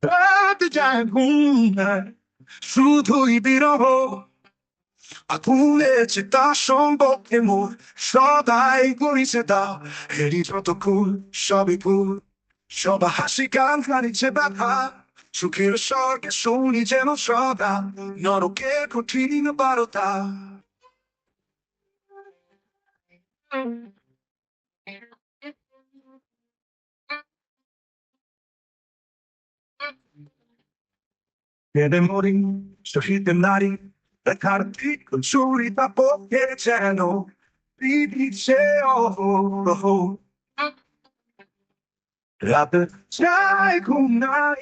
রাত যায় ঘুম নাই, শুধুই বিরহ। আগুনে চিতা সম্পর্কে মোর সদাই করিছে দাও। এরই যত কুল সবই ভুল, সব হাসি গান হারিছে ব্যথা। সুখের স্বর্গে শুনি যেন সদা, নরকে কঠিন বারতা। কেঁদে মরি শহীদ নারী, দেখার ঠিক চুরি তাপকে যেন দিচ্ছে অহরহ। রাতে যায় ঘুম নাই,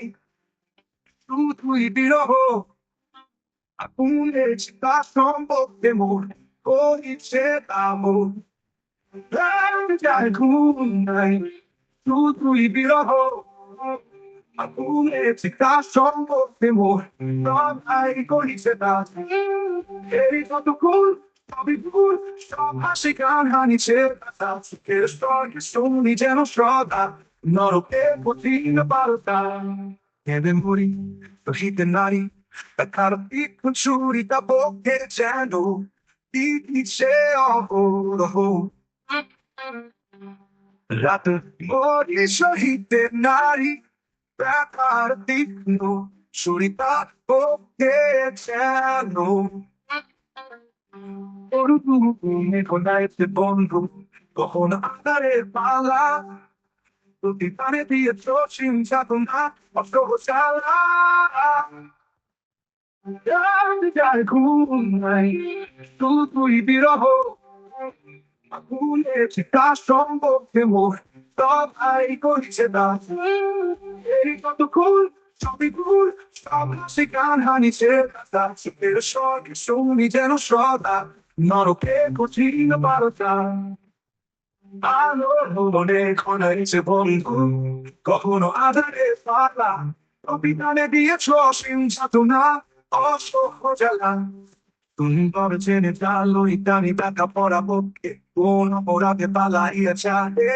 শুধুই বিরহ। আগুনের চিতা সম্পর্কে মোর করিছে দামন। রাতে যায় ঘুম নাই, শুধুই বিরহ। আগুনের চিতা সম্পর্কে মোর সবাই করিছে দামন। এই যতক্ষণ সবই ভুল, সব হাসি গান হানিছে ব্যথা। সুখের স্বর্গে শুনি যেন শ্রদ্ধা, নরকে কঠিন বারতা। কেঁদে মরি শহীদ নারী, ব্যথার তীক্ষ্ণ ছুরিটা বুকে যেন দিচ্ছে অহরহ। রাতে মরি শহীদ নারী, ব্যথার তীক্ষ্ণ ছুরিটা বুকে যেন ঘনাইছে বন্ধু। কখন আধারের পালা, প্রতি টানে দিয়েছ চিন্তা অসহসালা। যার ঘুম নাই, শুধুই বিরহ। আগুনে চিতা সম্পর্কে মোর সবাই করিছে দাস। এই কতক্ষণ সবই ভুল, সব হাসি গান হানিছে ব্যথা। সুখের স্বর্গে শুনি যেন শ্রদ্ধা, নরকে কঠিন বারতা। আলোর ভুবনে ঘনাইছে বন্ধু, কখনো আধারে পালা। অভিধানে দিয়েছ অসীম যাতনা, অসহ জ্বালা। তুমি বড় জেনে জালোই টানি টাকা পড়া পক্ষে, কোন অপরাধে পালাইয়া চাহে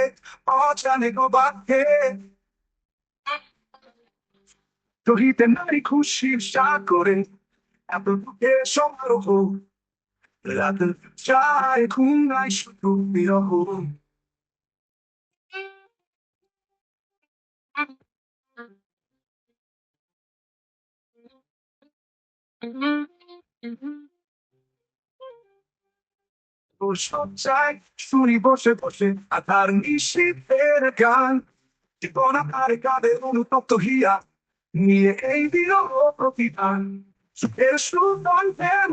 অজানে গো বাক্যে। শহীদে নারী খুশির সাগরে এত দুঃখে সমারোহ। রাত যায় ঘুম নাই, শুধু বিরহ। তোর সজ্জায় শুনি বসে বসে আধার নিশীথের গান। জীবন আকারে কাঁদে অনুতপ্ত হিয়া, নিয়ে এই বিরহ প্রতিদান। সুখের সুতন প্রেম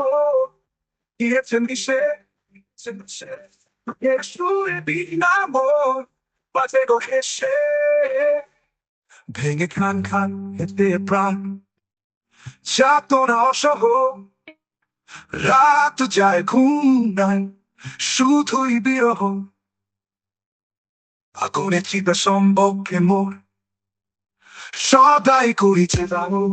গিয়েছে মিশে, সুখের সুরে বিনা মোর বাজে গো হেসে। ভেঙে খান খান হেঁটে প্রাণ, যাতনা অসহ। রাত যায় ঘুম নাই, শুধুই বিরহ। আগুনে চিতা সম্পর্কে মোর সদাই করিছে দারুণ।